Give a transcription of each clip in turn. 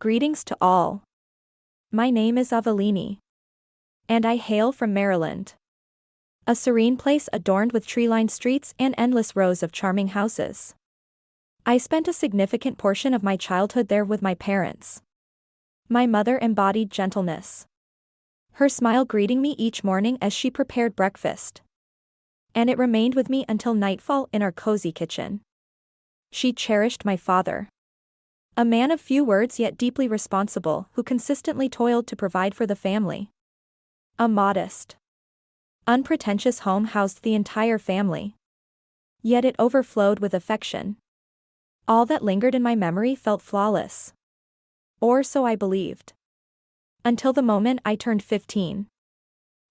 Greetings to all. My name is Avelini. And I hail from Maryland. A serene place adorned with tree-lined streets and endless rows of charming houses. I spent a significant portion of my childhood there with my parents. My mother embodied gentleness. Her smile greeting me each morning as she prepared breakfast. And it remained with me until nightfall in our cozy kitchen. She cherished my father. A man of few words yet deeply responsible who consistently toiled to provide for the family. A modest, unpretentious home housed the entire family. Yet it overflowed with affection. All that lingered in my memory felt flawless. Or so I believed. Until the moment I turned 15.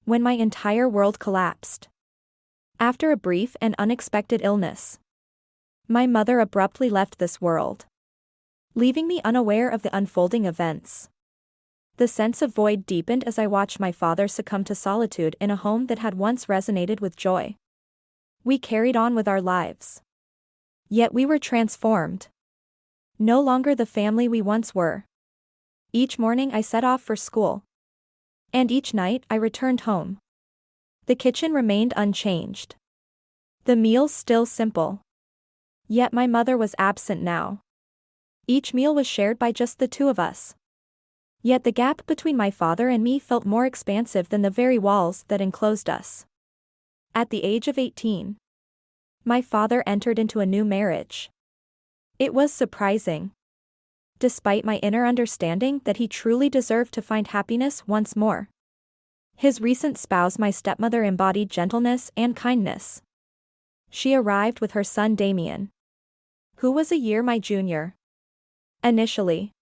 When my entire world collapsed. After a brief and unexpected illness. My mother abruptly left this world, leaving me unaware of the unfolding events. The sense of void deepened as I watched my father succumb to solitude in a home that had once resonated with joy. We carried on with our lives. Yet we were transformed. No longer the family we once were. Each morning I set off for school. And each night I returned home. The kitchen remained unchanged. The meals still simple. Yet my mother was absent now. Each meal was shared by just the two of us. Yet the gap between my father and me felt more expansive than the very walls that enclosed us. At the age of 18, my father entered into a new marriage. It was surprising. Despite my inner understanding that he truly deserved to find happiness once more. His recent spouse, my stepmother, embodied gentleness and kindness. She arrived with her son Daman, who was a year my junior. Initially,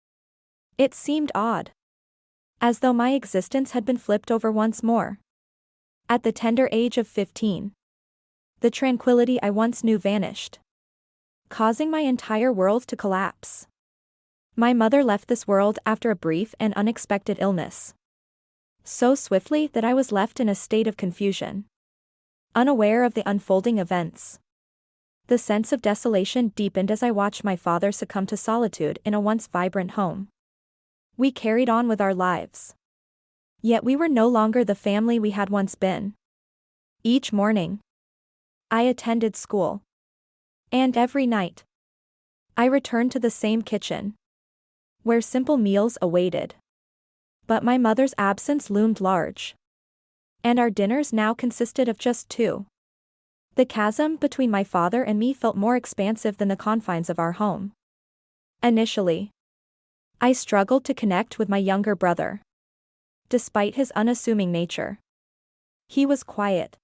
it seemed odd. As though my existence had been flipped over once more. At the tender age of 15. The tranquility I once knew vanished, causing my entire world to collapse. My mother left this world after a brief and unexpected illness. So swiftly that I was left in a state of confusion. Unaware of the unfolding events. The sense of desolation deepened as I watched my father succumb to solitude in a once vibrant home. We carried on with our lives. Yet we were no longer the family we had once been. Each morning, I attended school. And every night, I returned to the same kitchen, where simple meals awaited. But my mother's absence loomed large. And our dinners now consisted of just two. The chasm between my father and me felt more expansive than the confines of our home. Initially, I struggled to connect with my younger brother. Despite his unassuming nature, he was quiet.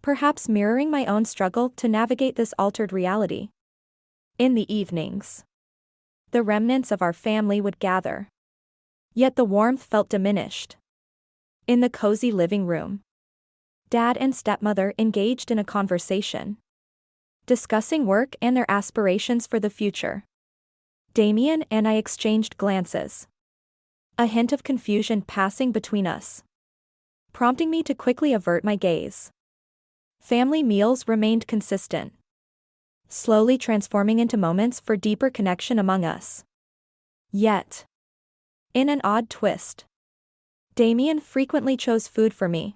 Perhaps mirroring my own struggle to navigate this altered reality. In the evenings, the remnants of our family would gather. Yet the warmth felt diminished. In the cozy living room, Dad and stepmother engaged in a conversation, discussing work and their aspirations for the future. Daman and I exchanged glances. A hint of confusion passing between us, prompting me to quickly avert my gaze. Family meals remained consistent, slowly transforming into moments for deeper connection among us. Yet, in an odd twist, Daman frequently chose food for me.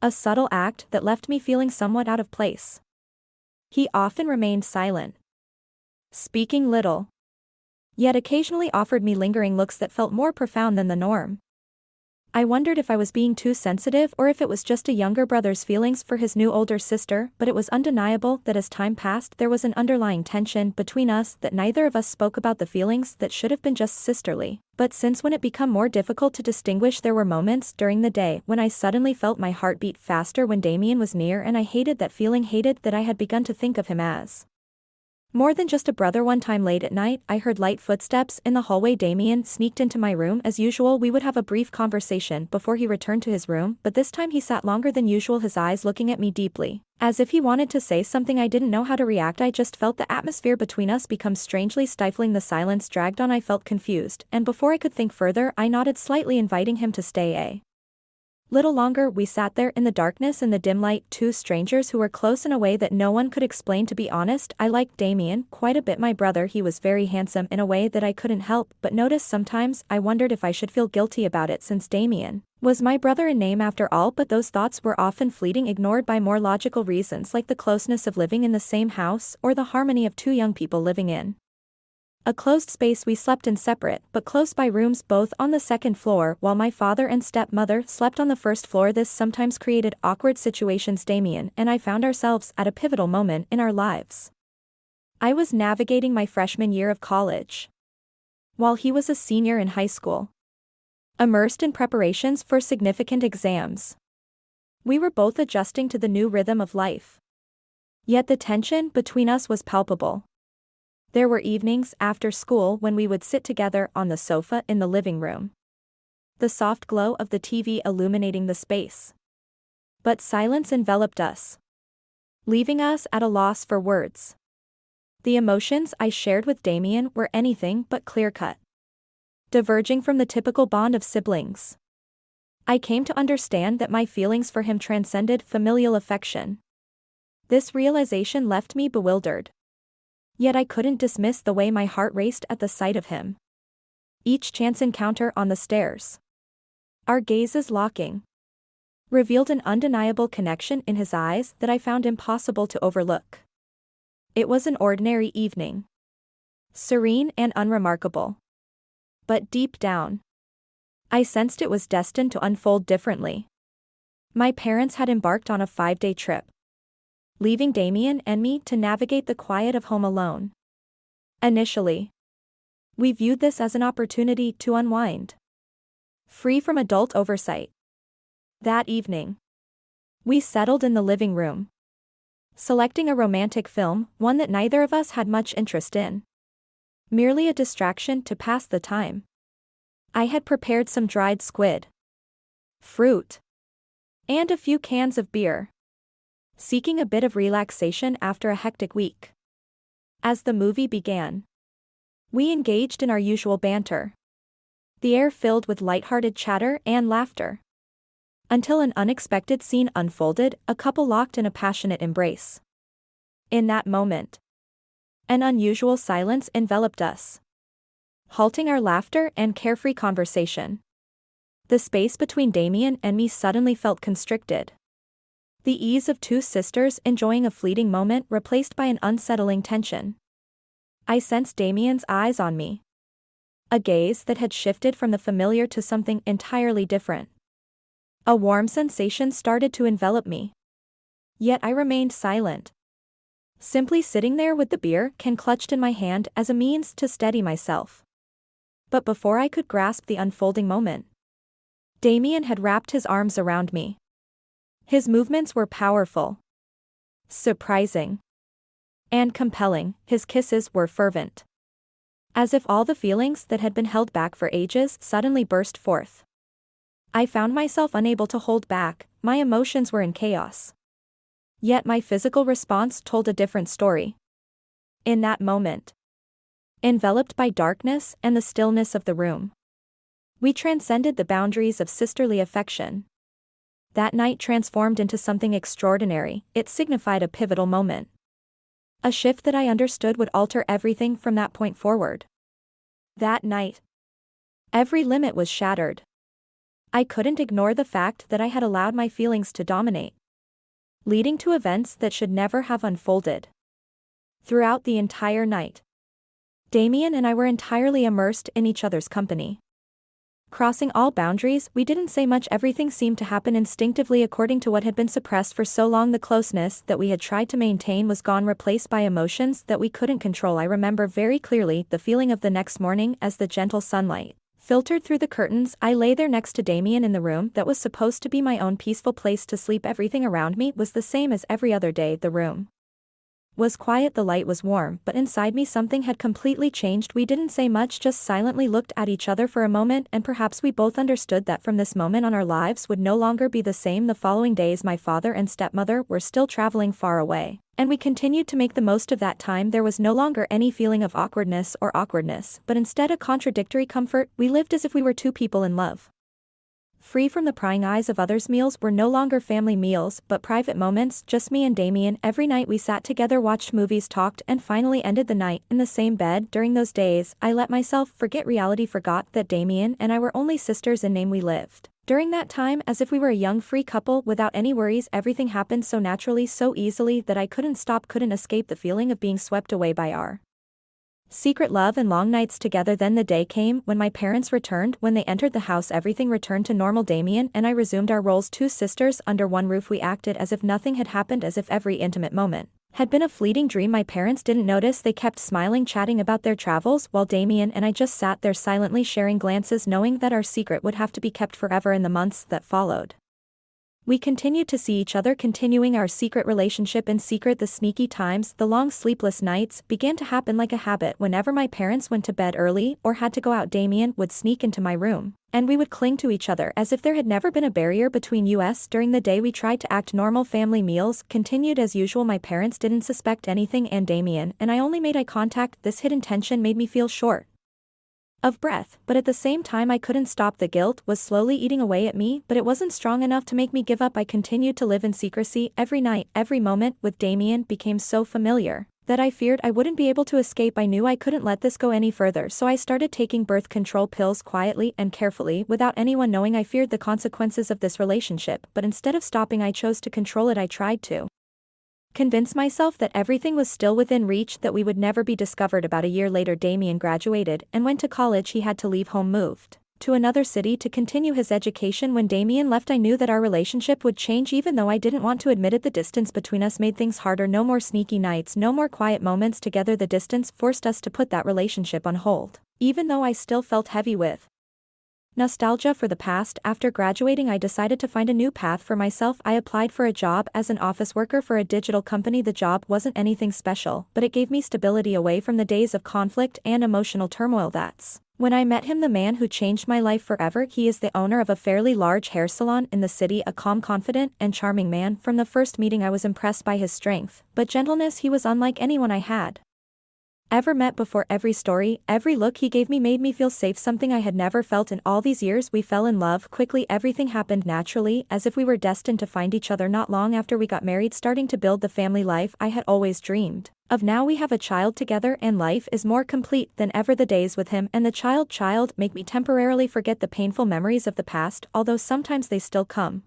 A subtle act that left me feeling somewhat out of place. He often remained silent, speaking little, yet occasionally offered me lingering looks that felt more profound than the norm. I wondered if I was being too sensitive or if it was just a younger brother's feelings for his new older sister, but it was undeniable that as time passed there was an underlying tension between us that neither of us spoke about the feelings that should have been just sisterly. But since when it became more difficult to distinguish, there were moments during the day when I suddenly felt my heart beat faster when Daman was near, and I hated that feeling, hated that I had begun to think of him as more than just a brother. One time late at night, I heard light footsteps in the hallway. Daman sneaked into my room. As usual, we would have a brief conversation before he returned to his room, but this time he sat longer than usual, his eyes looking at me deeply, as if he wanted to say something. I didn't know how to react. I just felt the atmosphere between us become strangely stifling. The silence dragged on. I felt confused, and before I could think further, I nodded slightly, inviting him to stay. Little longer we sat there in the darkness and the dim light, two strangers who were close in a way that no one could explain. To be honest, I liked Damien quite a bit. My brother, he was very handsome in a way that I couldn't help but notice. Sometimes I wondered if I should feel guilty about it, since Damien was my brother in name after all, but those thoughts were often fleeting, ignored by more logical reasons like the closeness of living in the same house or the harmony of two young people living in a closed space. We slept in separate but close by rooms, both on the second floor, while my father and stepmother slept on the first floor. This sometimes created awkward situations. Damien and I found ourselves at a pivotal moment in our lives. I was navigating my freshman year of college, while he was a senior in high school, immersed in preparations for significant exams. We were both adjusting to the new rhythm of life, yet the tension between us was palpable. There were evenings after school when we would sit together on the sofa in the living room, the soft glow of the TV illuminating the space. But silence enveloped us, leaving us at a loss for words. The emotions I shared with Damien were anything but clear-cut, diverging from the typical bond of siblings. I came to understand that my feelings for him transcended familial affection. This realization left me bewildered. Yet I couldn't dismiss the way my heart raced at the sight of him. Each chance encounter on the stairs, our gazes locking, revealed an undeniable connection in his eyes that I found impossible to overlook. It was an ordinary evening, serene and unremarkable. But deep down, I sensed it was destined to unfold differently. My parents had embarked on a 5-day trip, leaving Damien and me to navigate the quiet of home alone. Initially, we viewed this as an opportunity to unwind, free from adult oversight. That evening, we settled in the living room, selecting a romantic film, one that neither of us had much interest in, merely a distraction to pass the time. I had prepared some dried squid, fruit, and a few cans of beer, seeking a bit of relaxation after a hectic week. As the movie began, we engaged in our usual banter, the air filled with lighthearted chatter and laughter, until an unexpected scene unfolded, a couple locked in a passionate embrace. In that moment, an unusual silence enveloped us, halting our laughter and carefree conversation. The space between Damien and me suddenly felt constricted, the ease of two sisters enjoying a fleeting moment replaced by an unsettling tension. I sensed Damien's eyes on me, a gaze that had shifted from the familiar to something entirely different. A warm sensation started to envelop me. Yet I remained silent, simply sitting there with the beer can clutched in my hand as a means to steady myself. But before I could grasp the unfolding moment, Damien had wrapped his arms around me. His movements were powerful, surprising, and compelling. His kisses were fervent, as if all the feelings that had been held back for ages suddenly burst forth. I found myself unable to hold back, my emotions were in chaos. Yet my physical response told a different story. In that moment, enveloped by darkness and the stillness of the room, we transcended the boundaries of sisterly affection. That night transformed into something extraordinary. It signified a pivotal moment, a shift that I understood would alter everything from that point forward. That night, every limit was shattered. I couldn't ignore the fact that I had allowed my feelings to dominate, leading to events that should never have unfolded. Throughout the entire night, Damien and I were entirely immersed in each other's company. Crossing all boundaries, we didn't say much. Everything seemed to happen instinctively according to what had been suppressed for so long. The closeness that we had tried to maintain was gone, replaced by emotions that we couldn't control. I remember very clearly the feeling of the next morning as the gentle sunlight filtered through the curtains. I lay there next to Damien in the room that was supposed to be my own peaceful place to sleep. Everything around me was the same as every other day. The room was quiet, the light was warm, but inside me something had completely changed. We didn't say much, just silently looked at each other for a moment, and perhaps we both understood that from this moment on our lives would no longer be the same. The following days my father and stepmother were still traveling far away, and we continued to make the most of that time. There was no longer any feeling of awkwardness, but instead a contradictory comfort. We lived as if we were two people in love, Free from the prying eyes of others, meals were no longer family meals but private moments, just me and Damien. Every night we sat together, watched movies, talked, and finally ended the night in the same bed. During those days, I let myself forget reality, forgot that Damien and I were only sisters in name. We lived during that time as if we were a young free couple without any worries. Everything happened so naturally, so easily that I couldn't stop, couldn't escape the feeling of being swept away by our secret love and long nights together. Then the day came when my parents returned. When they entered the house, everything returned to normal. Damien and I resumed our roles, two sisters under one roof. We acted as if nothing had happened, as if every intimate moment had been a fleeting dream. My parents didn't notice. They kept smiling, chatting about their travels, while Damien and I just sat there silently, sharing glances, knowing that our secret would have to be kept forever. In the months that followed, we continued to see each other, continuing our secret relationship in secret. The sneaky times, the long sleepless nights, began to happen like a habit. Whenever my parents went to bed early or had to go out, Damien would sneak into my room, and we would cling to each other as if there had never been a barrier between us. During the day we tried to act normal. Family meals continued as usual. My parents didn't suspect anything, and Damien and I only made eye contact. This hidden tension made me feel short of breath, but at the same time I couldn't stop. The guilt was slowly eating away at me, but it wasn't strong enough to make me give up. I continued to live in secrecy. Every night, every moment with Damien became so familiar that I feared I wouldn't be able to escape. I knew I couldn't let this go any further, so I started taking birth control pills quietly and carefully without anyone knowing. I feared the consequences of this relationship, but instead of stopping, I chose to control it. I tried to convince myself that everything was still within reach, that we would never be discovered. About a year later, Damien graduated and went to college. He had to leave home, moved to another city to continue his education. When Damien left, I knew that our relationship would change, even though I didn't want to admit it. The distance between us made things harder. No more sneaky nights, no more quiet moments together. The distance forced us to put that relationship on hold, even though I still felt heavy with nostalgia for the past. After graduating, I decided to find a new path for myself. I applied for a job as an office worker for a digital company. The job wasn't anything special, but it gave me stability away from the days of conflict and emotional turmoil. That's when I met him, the man who changed my life forever. He is the owner of a fairly large hair salon in the city, a calm, confident, and charming man. From the first meeting I was impressed by his strength but gentleness. He was unlike anyone I had ever met before. Every story, every look he gave me made me feel safe, something I had never felt in all these years. We fell in love quickly. Everything happened naturally, as if we were destined to find each other. Not long after we got married, starting to build the family life I had always dreamed of. Now we have a child together and life is more complete than ever. The days with him and the child make me temporarily forget the painful memories of the past, although sometimes they still come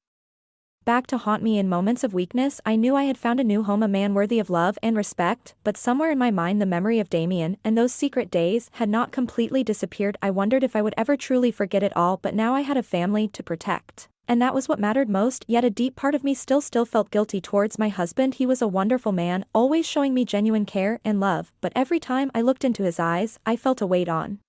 back to haunt me in moments of weakness. I knew I had found a new home, a man worthy of love and respect, but somewhere in my mind the memory of Damien and those secret days had not completely disappeared. I wondered if I would ever truly forget it all, but now I had a family to protect, and that was what mattered most. Yet a deep part of me still felt guilty towards my husband. He was a wonderful man, always showing me genuine care and love, but every time I looked into his eyes, I felt a weight on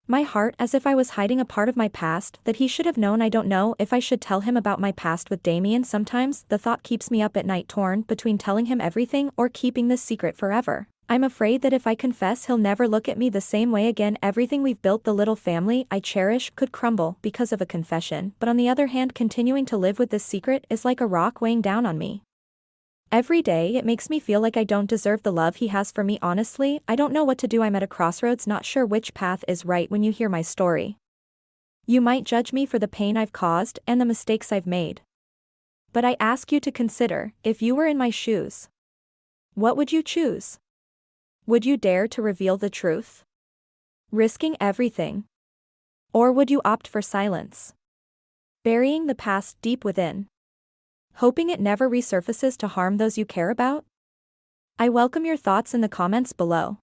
my heart, as if I was hiding a part of my past that he should have known. I don't know if I should tell him about my past with Damien. Sometimes the thought keeps me up at night, torn between telling him everything or keeping this secret forever. I'm afraid that if I confess, he'll never look at me the same way again. Everything we've built, the little family I cherish, could crumble because of a confession. But on the other hand, continuing to live with this secret is like a rock weighing down on me. Every day it makes me feel like I don't deserve the love he has for me. Honestly, I don't know what to do. I'm at a crossroads, not sure which path is right. When you hear my story, you might judge me for the pain I've caused and the mistakes I've made. But I ask you to consider, if you were in my shoes, what would you choose? Would you dare to reveal the truth, risking everything? Or would you opt for silence, burying the past deep within, hoping it never resurfaces to harm those you care about? I welcome your thoughts in the comments below.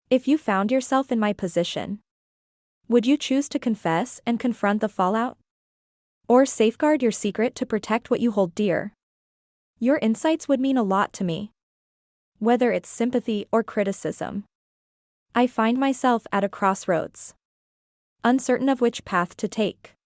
If you found yourself in my position, would you choose to confess and confront the fallout? Or safeguard your secret to protect what you hold dear? Your insights would mean a lot to me. Whether it's sympathy or criticism, I find myself at a crossroads, uncertain of which path to take.